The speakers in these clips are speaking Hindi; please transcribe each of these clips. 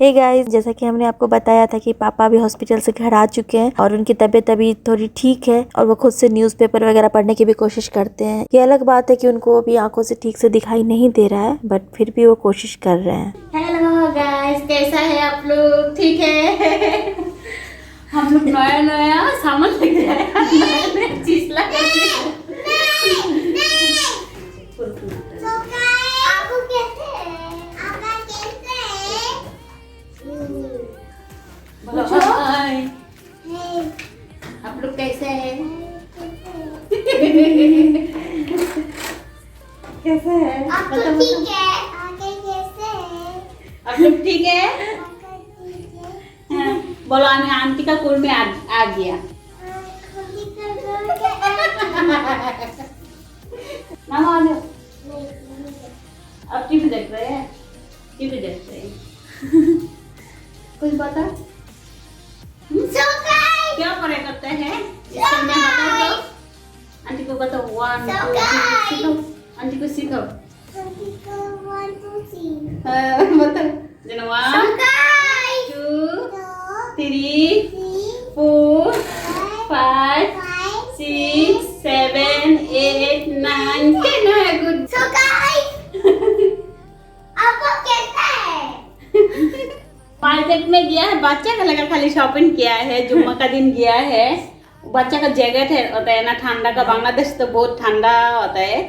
हे गाइस, जैसा कि हमने आपको बताया था कि पापा अभी हॉस्पिटल से घर आ चुके हैं और उनकी तबीयत अभी थोड़ी ठीक है और वो खुद से न्यूज़पेपर वगैरह पढ़ने की भी कोशिश करते हैं। ये अलग बात है कि उनको अभी आंखों से ठीक से दिखाई नहीं दे रहा है, बट फिर भी वो कोशिश कर रहे हैं। हेलो गाइस, कैसा है आप लोग? ठीक है। हम लोग नया नया सामान लेके आए हैं, नया नया चीज लाके आप लोग कैसे हैं? कैसे हैं? आप तो ठीक है। आगे कैसे हैं? आप लोग ठीक है? हाँ, बोलो हमें आंटी का कोल में आ गया। मामा आ जाओ। अब टीवी देख रहे हैं? टीवी देख रहे हैं। कुछ बता? क्या पढ़ाई करते हैं? इसके में बताओ तो। आंटी को बताओ 1 2 3 सिखाओ। आंटी को सिखाओ। बताओ। देना 1 2 3 4 5 6 7 8 9 10 है गुड। मार्केट में गया है, बच्चा का लगा खाली शॉपिंग किया है। जुम्मा का दिन गया है। बच्चा का जैकेट है होता है ना, ठंडा का। बांग्लादेश तो बहुत ठंडा होता है,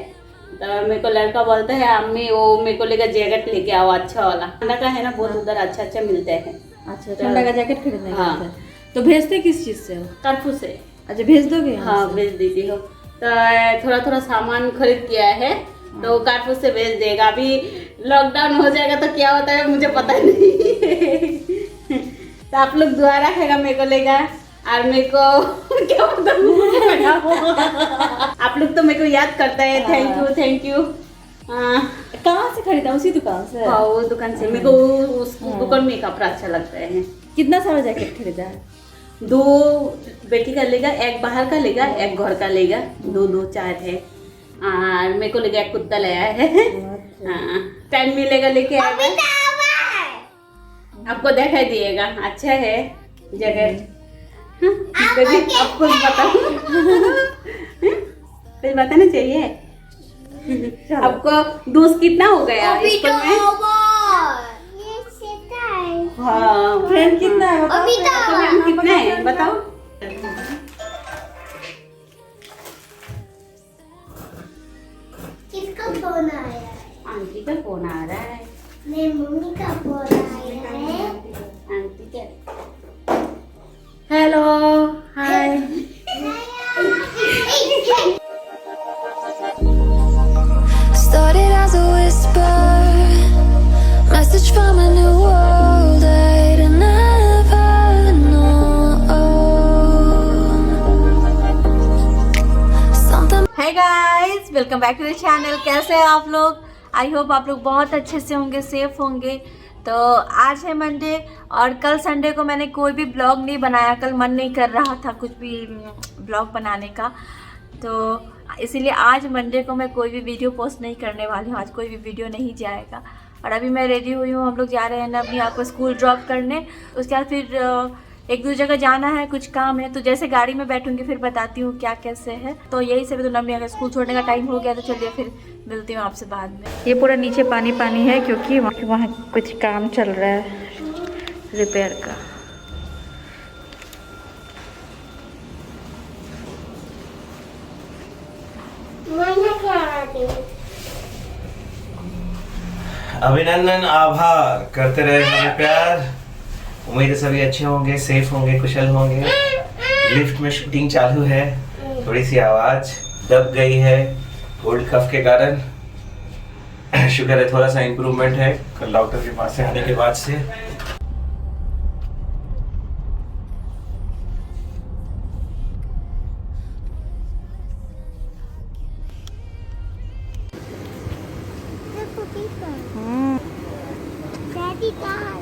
तो मेरे को लड़का बोलता है अम्मी वो मेरे को लेकर जैकेट लेके आओ अच्छा वाला। ठंडा का है ना, बहुत उधर अच्छा अच्छा मिलते हैं। अच्छा, ठंडा का जैकेट खरीदने हाँ। गए थे। तो भेजते किस चीज से हो? कर्फ्यू से। अच्छा, भेज दोगे यहाँ हाँ, से? भेज देती हो। तो थोड़ा थोड़ा सामान खरीद किया है, तो कार्डफूड से भेज देगा। अभी लॉकडाउन हो जाएगा तो क्या होता है मुझे पता नहीं। तो आप लोग दुआ रखेगा मेरे को लेगा, और मेरे को क्या बताऊं। आप लोग तो मेरे को याद करता है। Thank you thank you. कहाँ से खरीदा? उसी दुकान से? हाँ, वो दुकान से। मेरे को उस दुकान में कपड़ा अच्छा लगता है। कितना सारा जैकेट खरीदा है? 2 बेटी का लेगा, 1 बाहर का लेगा, 1 घर का लेगा। 2 4 है। और मेरे को लेगा 1 कुत्ता ले आया है। हाँ, टाइम मिलेगा लेके आएगा, आपको दिखाई दिएगा। अच्छा है जगह। आपको बताओ। कुछ बताना चाहिए। आपको दोस्त कितना हो गया स्कूल में? हाँ, फ्रेंड कितना है? अभी तो फ्रेंड कितना है बताओ। किसका फोन आया है? आंटी का फोन आ रहा है। मेरी मम्मी का फोन आया है। आंटी का। Hello, hi. Started as a whisper, message from a new world I'd never known. Something. Hi guys, welcome back to the channel. कैसे हैं आप लोग? आई होप आप लोग बहुत अच्छे से होंगे, सेफ होंगे। तो आज है मंडे और कल संडे को मैंने कोई भी ब्लॉग नहीं बनाया। कल मन नहीं कर रहा था कुछ भी ब्लॉग बनाने का, तो इसीलिए आज मंडे को मैं कोई भी वीडियो पोस्ट नहीं करने वाली हूँ। आज कोई भी वीडियो नहीं जाएगा। और अभी मैं रेडी हुई हूँ, हम लोग जा रहे हैं ना अपनी आपको स्कूल ड्रॉप करने। उसके बाद फिर एक दूसरी जगह जाना है, कुछ काम है। तो जैसे गाड़ी में बैठूंगी फिर बताती हूँ क्या कैसे है। तो यही सब। तो नमी अगर स्कूल छोड़ने का टाइम हो गया तो चलिए फिर मिलती हूँ आपसे बाद में। ये पूरा नीचे पानी पानी है क्योंकि वहाँ कुछ काम चल रहा है रिपेयर का। अभिनंदन, आभार करते रहे हमें प्यार। उम्मीद है सभी अच्छे होंगे, सेफ होंगे, कुशल होंगे। लिफ्ट में शूटिंग चालू है, थोड़ी सी आवाज दब गई है कोल्ड कफ के कारण। शुक्र है थोड़ा सा इम्प्रूवमेंट है कल डॉक्टर के पास से आने के बाद से। Daddy car.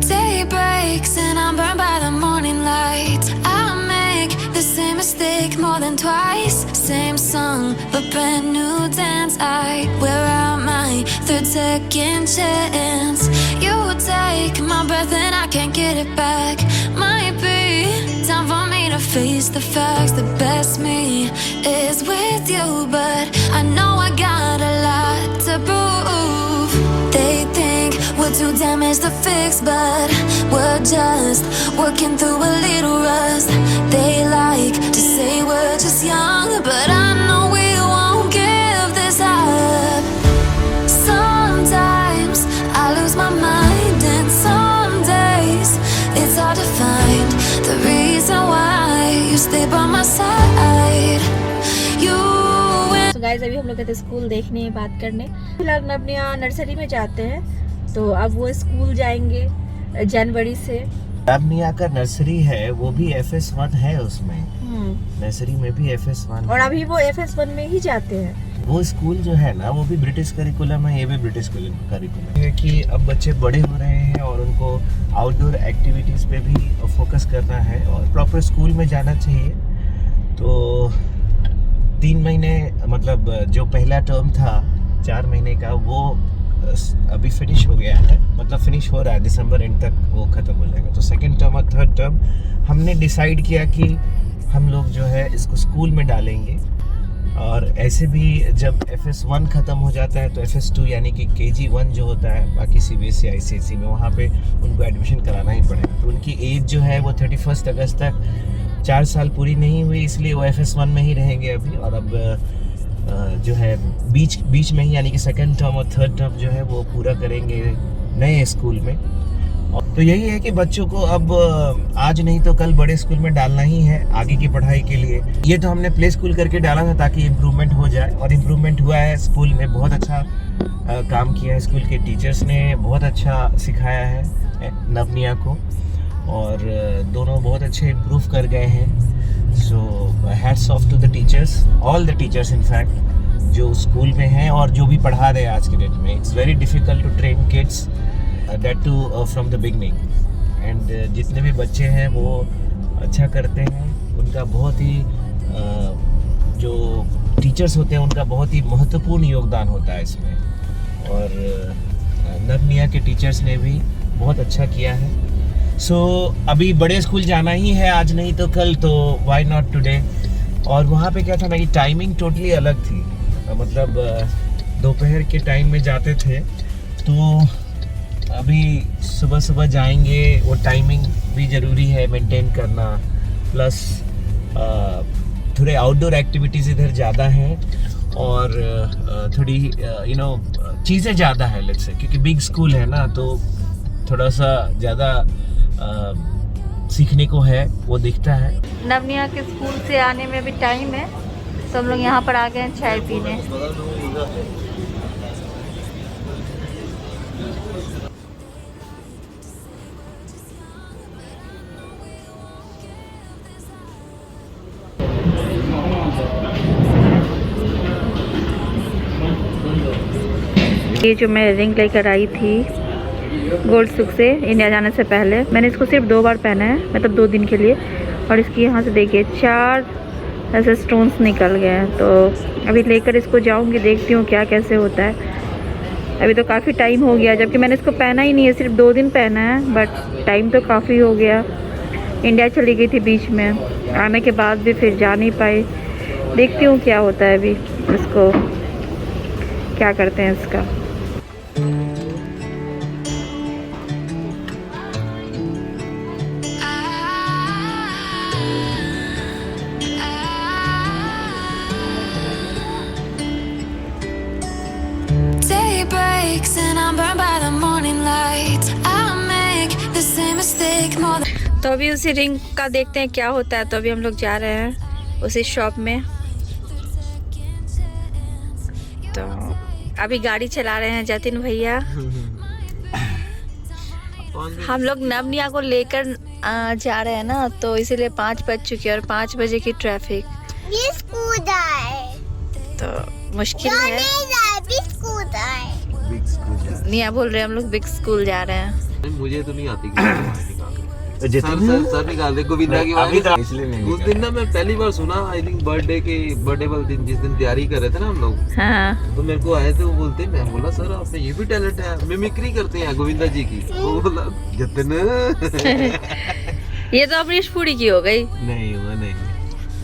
Day breaks. song, a brand new dance. I wear out my third second chance. You take my breath and I can't get it back. Might be time for me to face the facts. The best me is with you, but I know I got a lot to prove. They think we're too damaged to fix, but we're just working through a little rust. They like to say we're just young, but I know we won't give this up. Sometimes I lose my mind, and some days it's hard to find the reason why you stay by my side. You तो गाइस अभी हम लोग कहते स्कूल देखने बात करने। फिलहाल मैं अपने यहाँ नर्सरी में जाते हैं, तो अब वो स्कूल जाएंगे जनवरी से। नवनिया का नर्सरी है, वो भी FS1 है उसमें। नर्सरी में भी FS1 और अभी वो FS1 में ही जाते हैं। वो स्कूल जो है ना, वो भी ब्रिटिश करिकुलम है, ये भी ब्रिटिश करिकुलम है कि अब बच्चे बड़े हो रहे हैं और उनको आउटडोर एक्टिविटीज पे भी फोकस करना है और प्रॉपर स्कूल में जाना चाहिए। तो 3 महीने मतलब जो पहला टर्म था 4 महीने का, वो अभी फिनिश हो गया है, मतलब फिनिश हो रहा है, दिसंबर एंड तक वो ख़त्म हो जाएगा। तो सेकंड टर्म और थर्ड टर्म हमने डिसाइड किया कि हम लोग जो है इसको स्कूल में डालेंगे। और ऐसे भी जब FS1 ख़त्म हो जाता है तो FS2 यानी कि KG1 जो होता है बाकी CBSE या ICSE में, वहाँ पे उनको एडमिशन कराना ही पड़ेगा। तो उनकी एज जो है वो 31 अगस्त तक 4 साल पूरी नहीं हुई, इसलिए वो FS1 में ही रहेंगे अभी। और अब जो है बीच में ही यानी कि सेकंड टर्म और थर्ड टर्म जो है वो पूरा करेंगे नए स्कूल में। तो यही है कि बच्चों को अब आज नहीं तो कल बड़े स्कूल में डालना ही है आगे की पढ़ाई के लिए। ये तो हमने प्ले स्कूल करके डाला था ताकि इम्प्रूवमेंट हो जाए, और इम्प्रूवमेंट हुआ है। स्कूल में बहुत अच्छा काम किया है, स्कूल के टीचर्स ने बहुत अच्छा सिखाया है नवनिया को, और दोनों बहुत अच्छे इम्प्रूव कर गए हैं। So hats off to the teachers, all the teachers in fact जो स्कूल में हैं और जो भी पढ़ा रहे हैं आज के डेट में। It's very difficult to train kids that too from the beginning, and जितने भी बच्चे हैं वो अच्छा करते हैं। उनका बहुत ही जो टीचर्स होते हैं उनका बहुत ही महत्वपूर्ण योगदान होता है इसमें, और नवनिया के टीचर्स ने भी बहुत अच्छा किया है। सो अभी बड़े स्कूल जाना ही है, आज नहीं तो कल, तो व्हाई नॉट टुडे। और वहाँ पे क्या था ना कि टाइमिंग टोटली अलग थी, मतलब दोपहर के टाइम में जाते थे, तो अभी सुबह सुबह जाएंगे। वो टाइमिंग भी ज़रूरी है मेंटेन करना, प्लस थोड़े आउटडोर एक्टिविटीज़ इधर ज़्यादा हैं, और थोड़ी चीज़ें ज़्यादा है लेट्स से, क्योंकि बिग स्कूल है ना, तो थोड़ा सा ज़्यादा सीखने को है, वो दिखता है। नवनिया के स्कूल से आने में भी टाइम है, तो हम लोग यहाँ पर आ गए हैं चाय पीने। ये जो मैं रिंग लेकर आई थी गोल्ड सुक से इंडिया जाने से पहले, मैंने इसको सिर्फ 2 बार पहना है, मतलब 2 दिन के लिए। और इसकी यहाँ से देखिए 4 ऐसे स्टोन्स निकल गए हैं। तो अभी लेकर इसको जाऊँगी, देखती हूँ क्या कैसे होता है। अभी तो काफ़ी टाइम हो गया, जबकि मैंने इसको पहना ही नहीं है, सिर्फ 2 दिन पहना है, बट टाइम तो काफ़ी हो गया। इंडिया चली गई थी बीच में, आने के बाद भी फिर जा नहीं पाई। देखती हूँ क्या होता है, अभी इसको क्या करते हैं इसका। तो अभी उसी रिंग का देखते हैं क्या होता है। तो अभी हम लोग जा रहे हैं उसी शॉप में। तो अभी गाड़ी चला रहे हैं जतिन भैया। हम लोग नवनिया को लेकर जा रहे हैं ना, तो इसीलिए 5 बज चुके हैं और 5 बजे की ट्रैफिक, तो मुश्किल है। निया बोल रहे हैं हम लोग बिग स्कूल जा रहे हैं। मुझे तो नहीं आती सर निकाल दे गोविंदा की अभी तो आवाज। इसलिए नहीं उस दिन ना मैं पहली बार सुना, आई थिंक बर्थडे वाले दिन, जिस दिन तैयारी कर रहे थे ना हम लोग, हाँ तो मेरे को आए थे वो बोलते, मैं बोला सर आप में ये भी टैलेंट है, मिमिक्री करते हैं गोविंदा जी की। वो बोला जतन ये तो अपनी स्पूरी की हो गई। नहीं वो नहीं,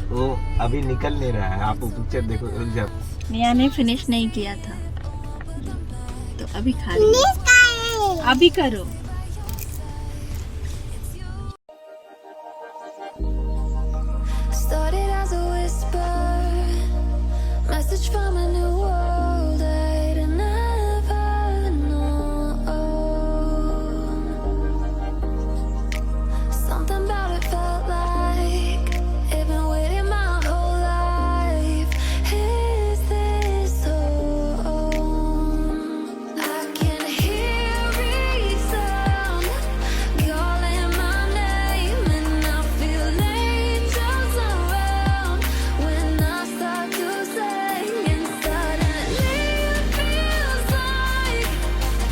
वो अभी निकल नहीं रहा है। आप वो पिक्चर देखो जब निया ने फिनिश नहीं किया था, तो अभी खा ली। अभी करो। Started as a whisper, message from a new world I'd never known. Something about it felt like I've been waiting my whole life. Is this home? I can hear every sound calling my name, and I feel angels around when I start to sing, and suddenly it feels like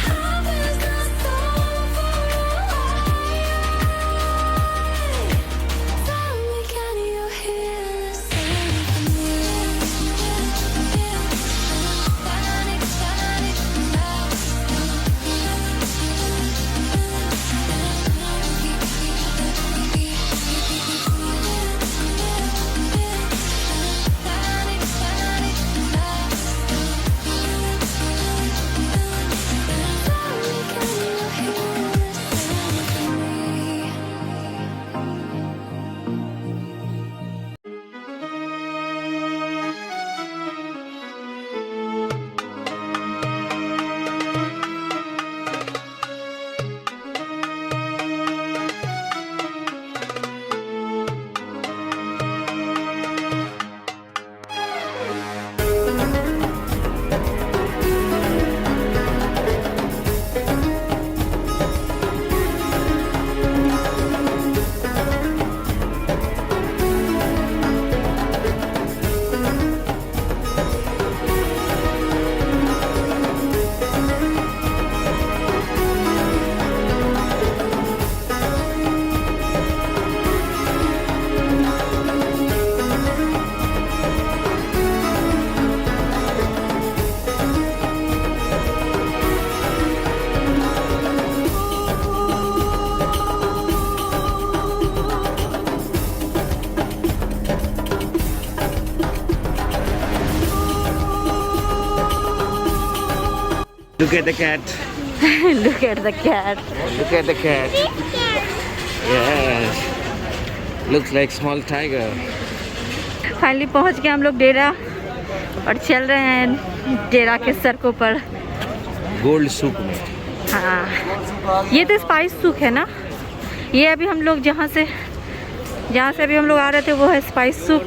heaven's not so far away. Tell me, can you hear the symphony? Look at the cat. Look at the cat. Look at the cat. Yes. Looks like small tiger. Finally पहुंच गए हम लोग डेरा और चल रहे हैं डेरा के सड़कों पर। गोल्ड सूप में। हाँ ये तो स्पाइस सूप है ना। ये अभी हम लोग जहाँ से अभी हम लोग आ रहे थे वो है spice soup.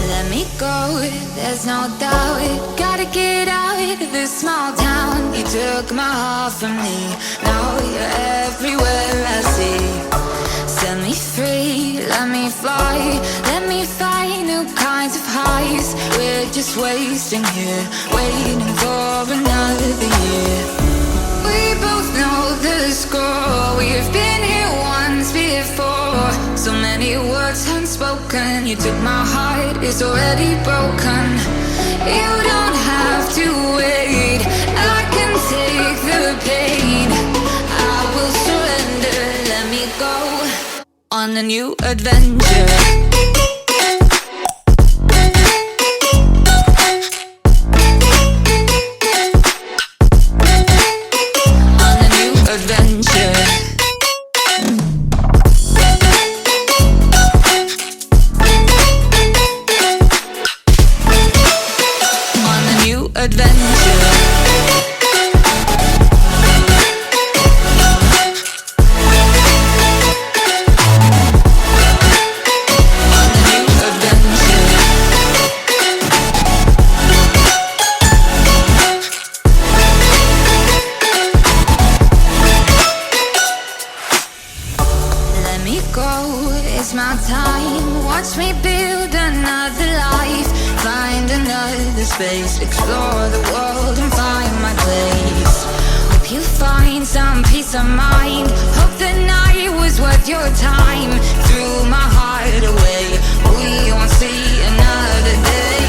Let me go, there's no doubt. Gotta get out of this small town. You took my heart from me, now you're everywhere I see. Set me free, let me fly. Let me find new kinds of highs. We're just wasting here, waiting for another year. We both know the score. We've been here once before. So many words unspoken. You took my heart, it's already broken. You don't have to wait. I can take the pain. I will surrender. Let me go. on a new adventure. On a new adventure. On a new adventure. It's my time, watch me build another life. Find another space, explore the world and find my place. Hope you find some peace of mind. Hope the night was worth your time. Threw my heart away, we won't see another day.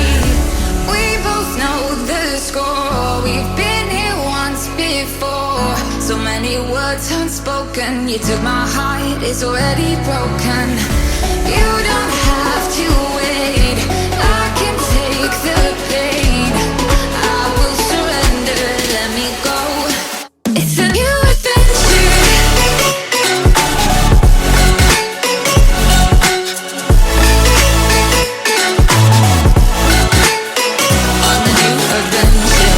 We both know the score, we've been here once before. So many words unspoken, you took my heart, it's already broken. You don't have to wait, I can take the pain. I will surrender, let me go. It's a new adventure. On a new adventure.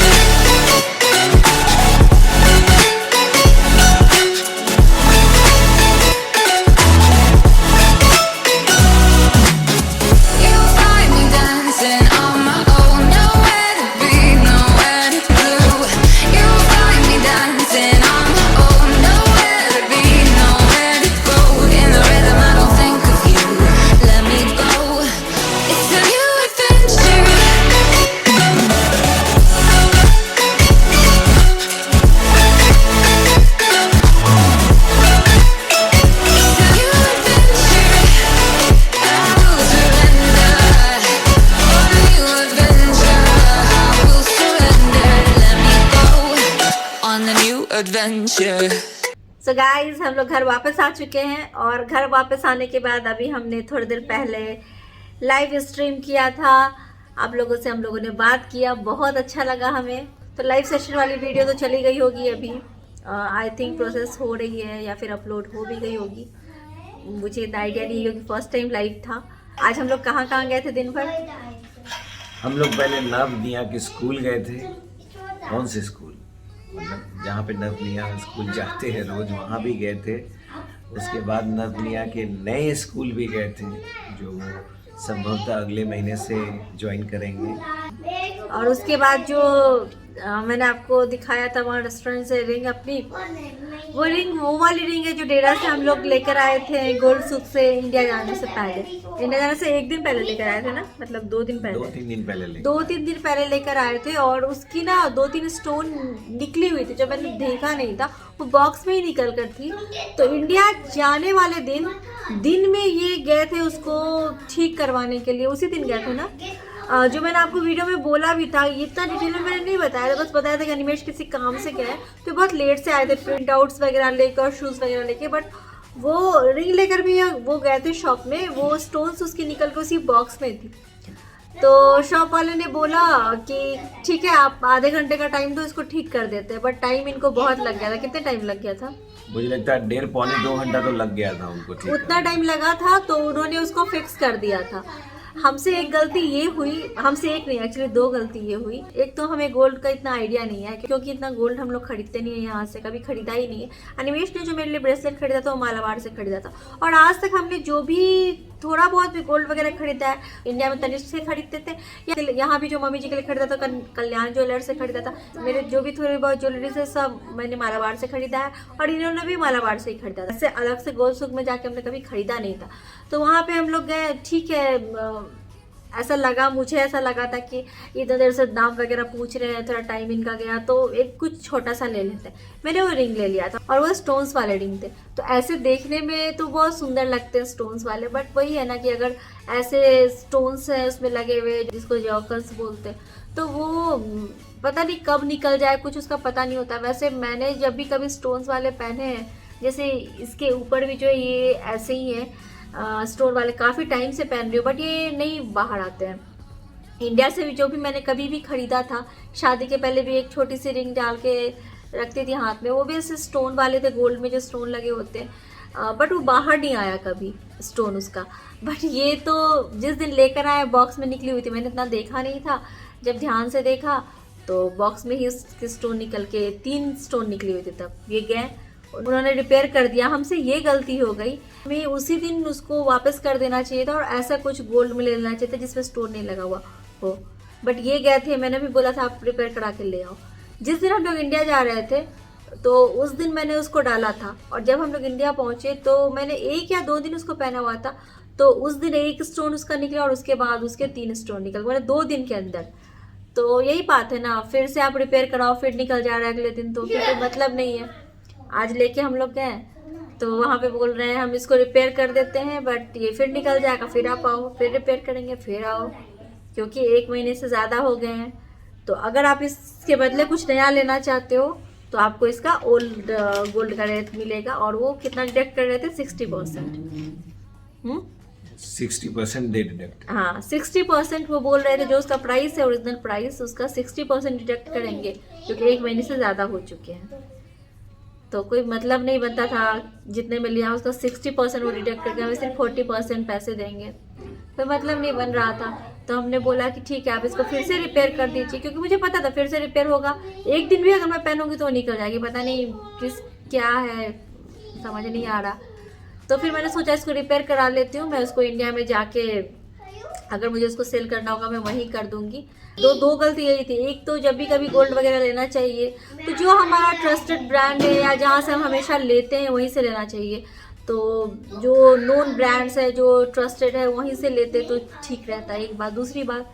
Adventure. So guys हम लोग घर वापस आ चुके हैं और घर वापस आने के बाद अभी हमने थोड़ी देर पहले लाइव स्ट्रीम किया था। आप लोगों से हम लोगों ने बात किया, बहुत अच्छा लगा हमें। तो लाइव सेशन वाली वीडियो तो चली गई होगी, अभी आई थिंक प्रोसेस हो रही है या फिर अपलोड हो भी गई होगी, मुझे इतना आइडिया नहीं क्योंकि फर्स्ट टाइम लाइव था। आज हम लोग कहाँ कहाँ गए थे दिन भर? हम लोग पहले नवनिया के स्कूल गए थे। कौन से स्कूल? मतलब जहाँ पे नवनिया स्कूल जाते हैं रोज, वहाँ भी गए थे। उसके बाद नवनिया के नए स्कूल भी गए थे जो संभवतः अगले महीने से ज्वाइन करेंगे। और उसके बाद जो मैंने आपको दिखाया था वहाँ रेस्टोरेंट से रिंग अपनी, वो वाली रिंग है जो डेरा से हम लोग लेकर आए थे गोल्ड सुख से इंडिया जाने से पहले। इंडिया जाने से एक दिन पहले लेकर आए थे ना, मतलब 2 दिन पहले, 2-3 दिन पहले 2-3 दिन पहले लेकर आए थे। और उसकी ना 2-3 स्टोन निकली हुई थी, जो मैंने देखा नहीं था, वो बॉक्स में ही निकल कर थी। तो इंडिया जाने वाले दिन में ये गए थे उसको ठीक करवाने के लिए, उसी दिन गए थे ना। जो मैंने आपको वीडियो में बोला भी था, इतना डिटेल में मैंने नहीं बताया था, बस बताया था कि अनिमेश किसी काम से गए तो बहुत लेट से आए थे, प्रिंट आउट्स वगैरह लेकर, शूज़ वगैरह लेके। बट वो रिंग लेकर भी वो गए थे शॉप में, वो स्टोन्स उसकी निकल कर उसी बॉक्स में थी। तो शॉप वाले ने बोला कि ठीक है आप आधे घंटे का टाइम दो, इसको ठीक कर देते हैं। बट टाइम इनको बहुत लग गया था। कितने टाइम लग गया था? मुझे लगता है 1.5-2 घंटा तो लग गया था उनको ठीक उतना टाइम लगा था। तो उन्होंने उसको फिक्स कर दिया था। हमसे एक गलती ये हुई, हमसे एक नहीं एक्चुअली 2 गलती ये हुई। एक तो हमें गोल्ड का इतना आइडिया नहीं है, क्योंकि इतना गोल्ड हम लोग खरीदते नहीं है, यहाँ से कभी खरीदा ही नहीं है। अनिमेश ने जो मेरे लिए ब्रेसलेट खरीदा था वो मालाबार से खरीदा था। और आज तक हमने जो भी थोड़ा बहुत भी गोल्ड वगैरह खरीदा है, इंडिया में तनिष्क से खरीदते थे, या यहाँ भी जो मम्मी जी के लिए खरीदा था कल्याण ज्वेलर से खरीदा था। मेरे जो भी थोड़ी बहुत ज्वेलरी से सब मैंने मालाबार से खरीदा है, और इन्होंने भी मालाबार से ही खरीदा था। ऐसे अलग से गोल्ड सुख में जाके हमने कभी खरीदा नहीं था। तो वहाँ पे हम लोग गए, ठीक है, ऐसा लगा, मुझे ऐसा लगा था कि इधर उधर से दाम वगैरह पूछ रहे हैं, थोड़ा टाइम इनका गया, तो एक कुछ छोटा सा ले लेते। मैंने वो रिंग ले लिया था और वो स्टोन्स वाले रिंग थे। तो ऐसे देखने में तो बहुत सुंदर लगते हैं स्टोन्स वाले, बट वही है ना कि अगर ऐसे स्टोन्स हैं उसमें लगे हुए जिसको जॉकर्स बोलते हैं, तो वो पता नहीं कब निकल जाए, कुछ उसका पता नहीं होता। वैसे मैंने जब भी कभी स्टोन्स वाले पहने हैं जैसे इसके ऊपर भी जो है ये ऐसे ही है स्टोन वाले, काफ़ी टाइम से पहन रही हूँ बट ये नहीं बाहर आते हैं। इंडिया से भी जो भी मैंने कभी भी ख़रीदा था, शादी के पहले भी एक छोटी सी रिंग डाल के रखती थी हाथ में, वो भी ऐसे स्टोन वाले थे, गोल्ड में जो स्टोन लगे होते हैं, बट वो बाहर नहीं आया कभी स्टोन उसका। बट ये तो जिस दिन लेकर आए बॉक्स में निकली हुई थी, मैंने इतना देखा नहीं था, जब ध्यान से देखा तो बॉक्स में ही उसके स्टोन निकल के 3 स्टोन निकली हुई थी। तब ये गए, उन्होंने रिपेयर कर दिया। हमसे ये गलती हो गई, हमें उसी दिन उसको वापस कर देना चाहिए था और ऐसा कुछ गोल्ड में ले लेना चाहिए था जिसमें स्टोन नहीं लगा हुआ हो। बट ये गए थे, मैंने भी बोला था आप रिपेयर करा के ले आओ। जिस दिन हम लोग इंडिया जा रहे थे तो उस दिन मैंने उसको डाला था, और जब हम लोग इंडिया पहुंचे तो मैंने 1 या 2 दिन उसको पहना हुआ था, तो उस दिन 1 स्टोन उसका निकला और उसके बाद उसके 3 स्टोन निकल गए, 2 दिन के अंदर। तो यही बात है ना, फिर से आप रिपेयर कराओ फिर निकल जा रहा है अगले दिन, तो फिर कोई मतलब नहीं है। आज लेके हम लोग गए तो वहाँ पे बोल रहे हैं हम इसको रिपेयर कर देते हैं, बट ये फिर निकल जाएगा, फिर आप आओ, फिर रिपेयर करेंगे, फिर आओ, क्योंकि 1 महीने से ज़्यादा हो गए हैं। तो अगर आप इसके बदले कुछ नया लेना चाहते हो तो आपको इसका ओल्ड गोल्ड का रेट मिलेगा, और वो कितना डिडक्ट कर रहे थे 60%। 60% दे डिडक्ट। हाँ 60% वो बोल रहे थे, जो उसका प्राइस है ओरिजिनल प्राइस उसका 60% डिडक्ट करेंगे, क्योंकि 1 महीने से ज़्यादा हो चुके हैं। तो कोई मतलब नहीं बनता था, जितने में लिया उसका 60% वो डिडक्ट करके हमें सिर्फ 40% पैसे देंगे, कोई मतलब नहीं बन रहा था। तो हमने बोला कि ठीक है आप इसको फिर से रिपेयर कर दीजिए, क्योंकि मुझे पता था फिर से रिपेयर होगा, 1 दिन भी अगर मैं पहनूंगी तो निकल जाएगी, पता नहीं किस क्या है समझ नहीं आ रहा। तो फिर मैंने सोचा इसको रिपेयर करा लेती हूँ, मैं उसको इंडिया में जाके अगर मुझे उसको सेल करना होगा मैं वहीं कर दूंगी। दो गलती यही थी, एक तो जब भी कभी गोल्ड वगैरह लेना चाहिए तो जो हमारा ट्रस्टेड ब्रांड है या जहाँ से हम हमेशा लेते हैं वहीं से लेना चाहिए। तो जो नोन ब्रांड्स है जो ट्रस्टेड है वहीं से लेते तो ठीक रहता है, एक बात। दूसरी बात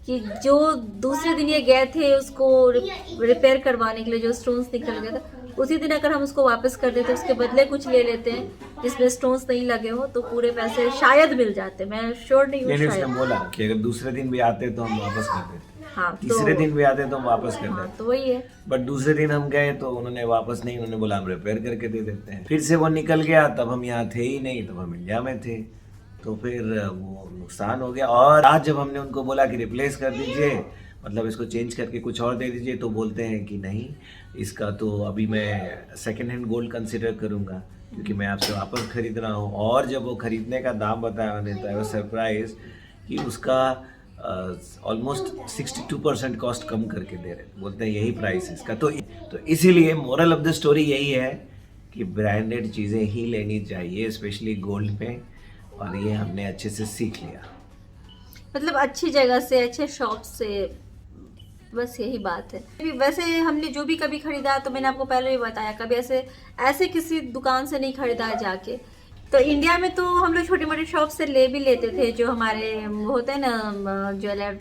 कि जो दूसरे दिन ये गए थे उसको रिपेयर करवाने के लिए, जो स्टोन्स निकल गए थे, उसी दिन अगर हम उसको वापस कर देते उसके बदले कुछ ले लेते हैं जिसमें स्टोन्स नहीं लगे हो तो पूरे पैसे शायद मिल जाते, मैं श्योर नहीं हूँ। उसने बोला कि अगर दूसरे दिन भी आते तो हम वापस कर देते, हाँ, तीसरे दिन भी आते तो हम वापस कर देते। तो वही है। बट दूसरे दिन हम गए तो उन्होंने वापस नहीं, उन्होंने बोला हम रिपेयर करके दे देते हैं। फिर से वो निकल गया, तब हम यहाँ थे ही नहीं, तब हम इंडिया में थे, तो फिर वो नुकसान हो गया। और आज जब हमने उनको बोला कि रिप्लेस कर दीजिए, मतलब इसको चेंज करके कुछ और दे दीजिए, तो बोलते हैं कि नहीं, इसका तो अभी मैं सेकेंड हैंड गोल्ड कंसिडर करूँगा, क्योंकि मैं आपसे वापस खरीद रहा हूँ। और जब वो खरीदने का दाम बताया उन्होंने तो आई वाज सरप्राइज कि उसका ऑलमोस्ट 62% कॉस्ट कम करके दे रहे, बोलते हैं यही प्राइस है इसका। तो इसीलिए मोरल ऑफ द स्टोरी यही है कि ब्रांडेड चीज़ें ही लेनी चाहिए, स्पेशली गोल्ड में, और ये हमने अच्छे से सीख लिया। मतलब अच्छी जगह से, अच्छे शॉप से, बस यही बात है। वैसे हमने जो भी कभी खरीदा तो मैंने आपको पहले भी बताया, कभी ऐसे किसी दुकान से नहीं खरीदा है जाके। तो इंडिया में तो हम लोग छोटी मोटी शॉप से ले भी लेते थे, जो हमारे होते हैं ना ज्वेलर,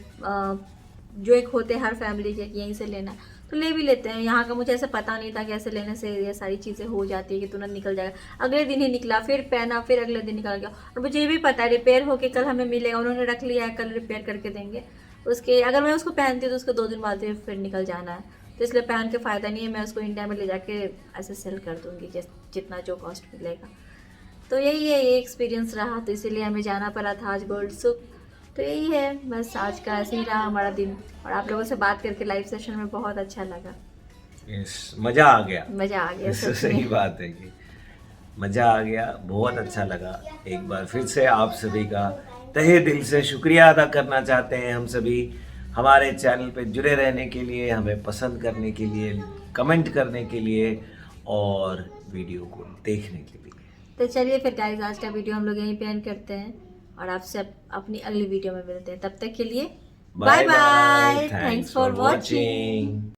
जो एक होते हैं हर फैमिली के, यहीं से लेना, तो ले भी लेते हैं। यहाँ का मुझे ऐसा पता नहीं था कि ऐसे लेने से ये सारी चीज़ें हो जाती है कि तुरंत निकल जाएगा, अगले दिन ही निकला, फिर पहना, फिर अगले दिन निकल गया। और मुझे ये भी पता है रिपेयर होके कल हमें मिलेगा, उन्होंने रख लिया है, कल रिपेयर करके देंगे। उसके अगर मैं उसको पहनती हूँ तो उसको 2 दिन बाद फिर निकल जाना है, तो इसलिए पहन के फ़ायदा नहीं है। मैं उसको इंडिया में ले जाके ऐसे सेल कर दूँगी जितना जो कॉस्ट मिलेगा। तो यही है, ये एक्सपीरियंस रहा, तो इसीलिए हमें जाना पड़ा था आज गोल्ड सुक। तो यही है, बस आज का ऐसे ही रहा हमारा दिन, और आप लोगों से बात करके लाइव सेशन में बहुत अच्छा लगा। मज़ा आ गया, मज़ा आ गया, सही बात है कि मज़ा आ गया, बहुत अच्छा लगा। एक बार फिर से आप सभी का तहे दिल से शुक्रिया अदा करना चाहते हैं हम सभी, हमारे चैनल पे जुड़े रहने के लिए, हमें पसंद करने के लिए, कमेंट करने के लिए और वीडियो को देखने के लिए। तो चलिए फिर गाइस, आज का वीडियो हम लोग यहीं पे एंड करते हैं, और आपसे अपनी अगली वीडियो में मिलते हैं। तब तक के लिए bye bye, thanks for watching.